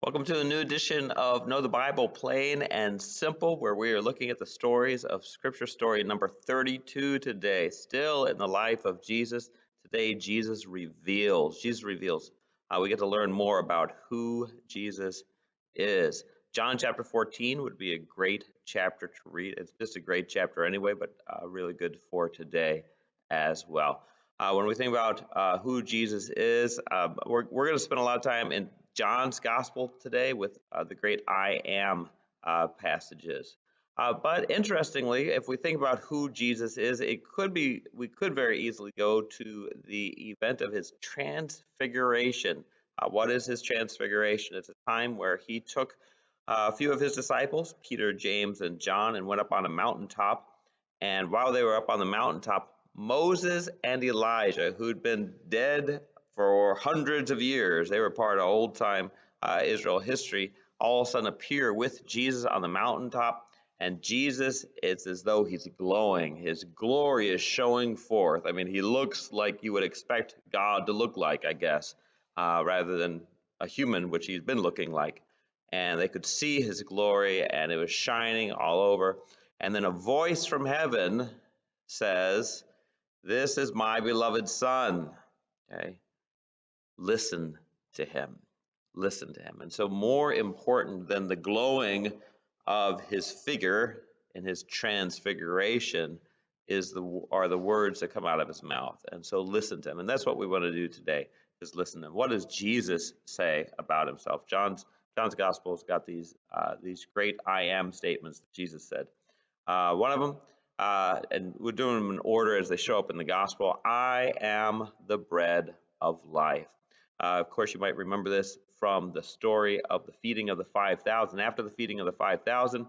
Welcome to a new edition of Know the Bible Plain and Simple, where we are looking at the stories of Scripture story number 32 today. Still in the life of Jesus. Today, Jesus reveals. We get to learn more about who Jesus is. John chapter 14 would be a great chapter to read. It's just a great chapter anyway, but really good for today as well. When we think about who Jesus is, we're going to spend a lot of time in John's gospel today with the great I am passages. But interestingly, if we think about who Jesus is, we could very easily go to the event of his transfiguration. What is his transfiguration? It's a time where he took a few of his disciples, Peter, James, and John, and went up on a mountaintop. And while they were up on the mountaintop, Moses and Elijah, who'd been dead for hundreds of years, they were part of old time Israel history, all of a sudden appear with Jesus on the mountaintop. And Jesus, it's as though he's glowing. His glory is showing forth. I mean, he looks like you would expect God to look like, I guess, rather than a human, which he's been looking like. And they could see his glory, and it was shining all over. And then a voice from heaven says, "This is my beloved Son." Okay, listen to him. Listen to him. And so, more important than the glowing of his figure in his transfiguration are the words that come out of his mouth. And so, listen to him. And that's what we want to do today: is listen to him. What does Jesus say about himself? John's Gospel has got these great "I am" statements that Jesus said. One of them, and we're doing them in order as they show up in the Gospel: "I am the bread of life." Of course, you might remember this from the story of the feeding of the 5,000. After the feeding of the 5,000,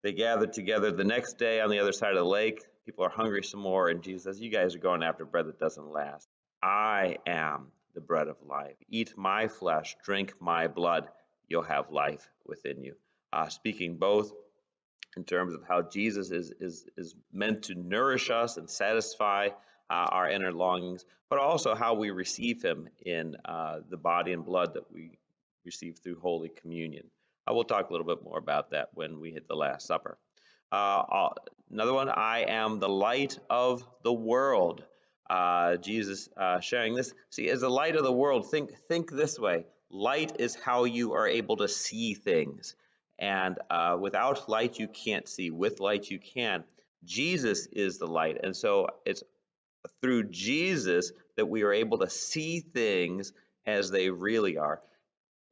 they gathered together the next day on the other side of the lake. People are hungry some more, and Jesus says, "You guys are going after bread that doesn't last. I am the bread of life. Eat my flesh, drink my blood. You'll have life within you." Speaking both in terms of how Jesus is meant to nourish us and satisfy our inner longings, but also how we receive him in the body and blood that we receive through Holy Communion. We'll talk a little bit more about that when we hit the Last Supper. Another one: "I am the light of the world." Jesus sharing this. See, as the light of the world, think this way. Light is how you are able to see things. And without light, you can't see. With light, you can. Jesus is the light. And so it's through Jesus that we are able to see things as they really are,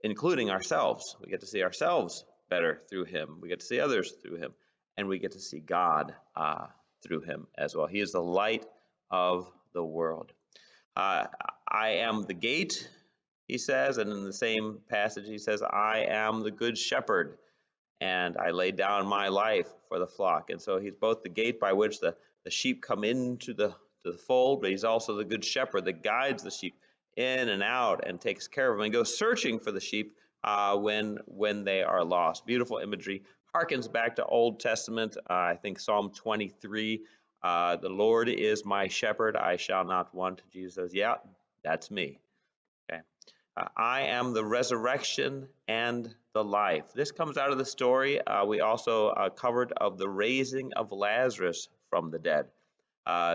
including ourselves. We get to see ourselves better through him. We get to see others through him. And we get to see God through him as well. He is the light of the world. "I am the gate," he says. And in the same passage, he says, "I am the good shepherd, and I lay down my life for the flock." And so he's both the gate by which the sheep come into the fold, but he's also the good shepherd that guides the sheep in and out and takes care of them and goes searching for the sheep when they are lost. Beautiful imagery. Harkens back to Old Testament, I think Psalm 23. "The Lord is my shepherd, I shall not want." Jesus says, "Yeah, that's me." Okay. "I am the resurrection and the life." This comes out of the story we also covered of the raising of Lazarus from the dead.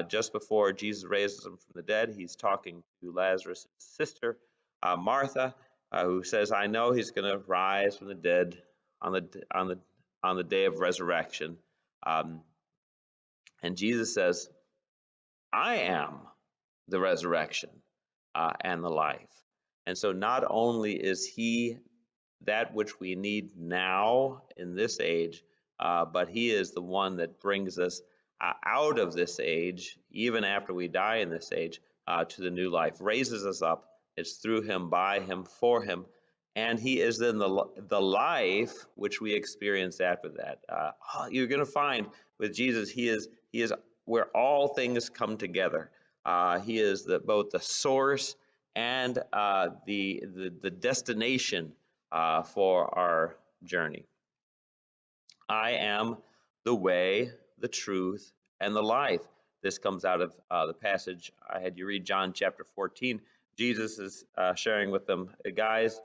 Just before Jesus raises him from the dead, he's talking to Lazarus' sister, Martha, who says, "I know he's going to rise from the dead on the day of resurrection." And Jesus says, "I am the resurrection and the life." And so not only is he that which we need now in this age, but he is the one that brings us out of this age, even after we die in this age, to the new life, raises us up. It's through him, by him, for him. And he is then the life which we experience after that. You're going to find with Jesus, he is where all things come together. He is both the source and the destination for our journey. "I am the way, the truth, and the life." This comes out of the passage I had you read, John chapter 14. Jesus is sharing with them, "Guys,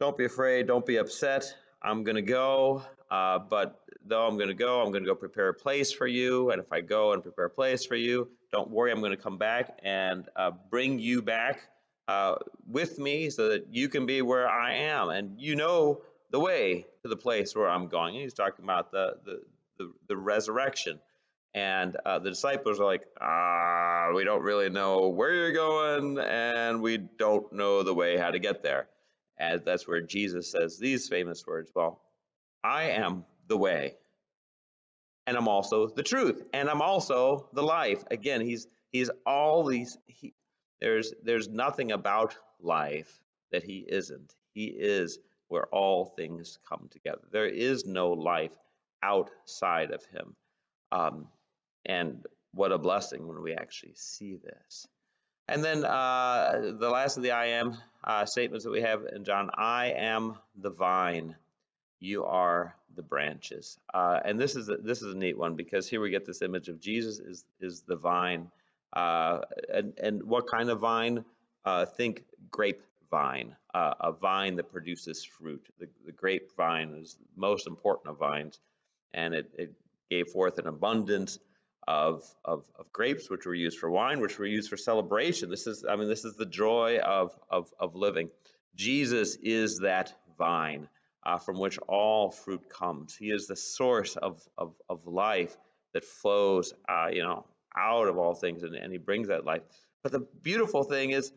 Don't be afraid. Don't be upset. I'm going to go. But though I'm going to go prepare a place for you. And if I go and prepare a place for you, don't worry. I'm going to come back and bring you back uh, with me so that you can be where I am. And you know the way to the place where I'm going. And he's talking about the resurrection. And the disciples are like, we don't really know where you're going, and we don't know the way how to get there. And that's where Jesus says these famous words, well, I am the way, and I'm also the truth, and I'm also the life. Again, he's all these. There's nothing about life that he isn't. He is where all things come together. There is no life outside of him. Um, and what a blessing when we actually see this. And then the last of the I am statements that we have in John, I am the vine, you are the branches. And this is a neat one because here we get this image of Jesus is the vine. And what kind of vine? Think grapevine, a vine that produces fruit. The grapevine is the most important of vines, and it gave forth an abundance of grapes, which were used for wine, which were used for celebration. This is the joy of living. Jesus is that vine from which all fruit comes. He is the source of life that flows, out of all things, and he brings that life. But the beautiful thing is,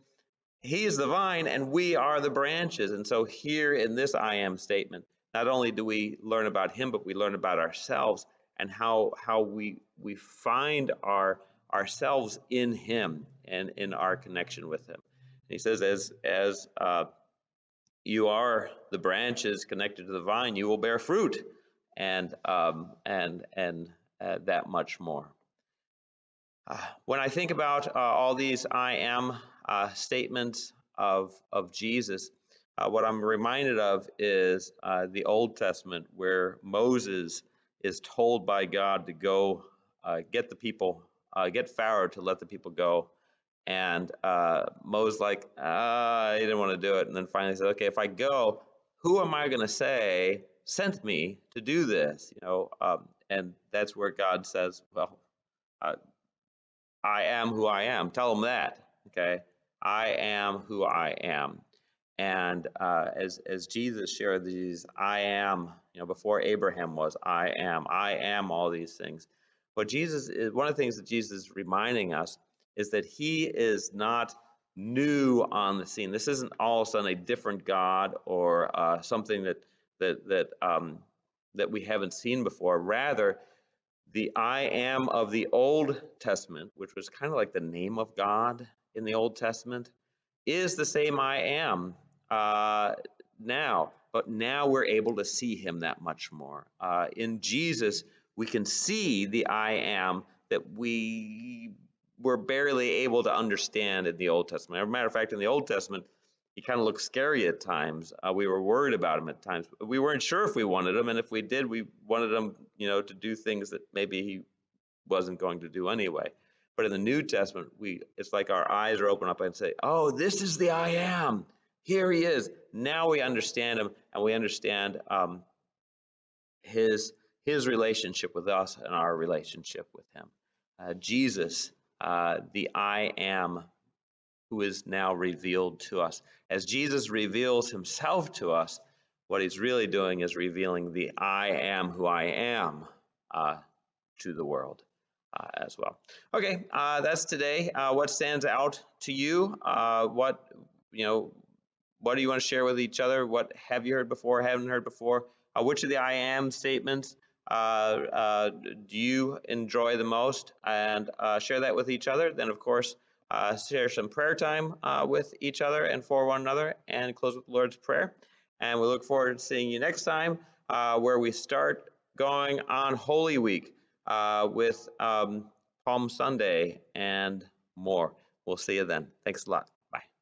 he is the vine and we are the branches. And so here in this I am statement, not only do we learn about him, but we learn about ourselves and how we find ourselves in him and in our connection with him. And he says, as you are the branches connected to the vine, you will bear fruit, and that much more. When I think about all these I am statements of Jesus, what I'm reminded of is the Old Testament, where Moses is told by God to go get the people, get Pharaoh to let the people go. And Moses like, he didn't want to do it. And then finally said, okay, if I go, who am I going to say sent me to do this? And that's where God says, well, uh, I am who I am. Tell them that. Okay, I am who I am. And as Jesus shared these, I am. Before Abraham was, I am. I am all these things. But Jesus is one of the things that Jesus is reminding us is that he is not new on the scene. This isn't all of a sudden a different God or something that we haven't seen before. Rather, the I am of the Old Testament, which was kind of like the name of God in the Old Testament, is the same I am now, but now we're able to see him that much more. In Jesus, we can see the I am that we were barely able to understand in the Old Testament. As a matter of fact, in the Old Testament, he kind of looked scary at times. We were worried about him at times. We weren't sure if we wanted him, and if we did, we wanted him, to do things that maybe he wasn't going to do anyway. But in the New Testament, it's like our eyes are open up and say, oh, this is the I am. Here he is. Now we understand him, and we understand his relationship with us and our relationship with him. Jesus, the I am, who is now revealed to us. As Jesus reveals himself to us, what he's really doing is revealing the I am who I am to the world as well. Okay, that's today. What stands out to you? What do you want to share with each other? What have you heard before, haven't heard before? Which of the I am statements do you enjoy the most? And share that with each other. Then, of course, share some prayer time with each other and for one another, and close with the Lord's Prayer. And we look forward to seeing you next time, where we start going on Holy Week with Palm Sunday and more. We'll see you then. Thanks a lot.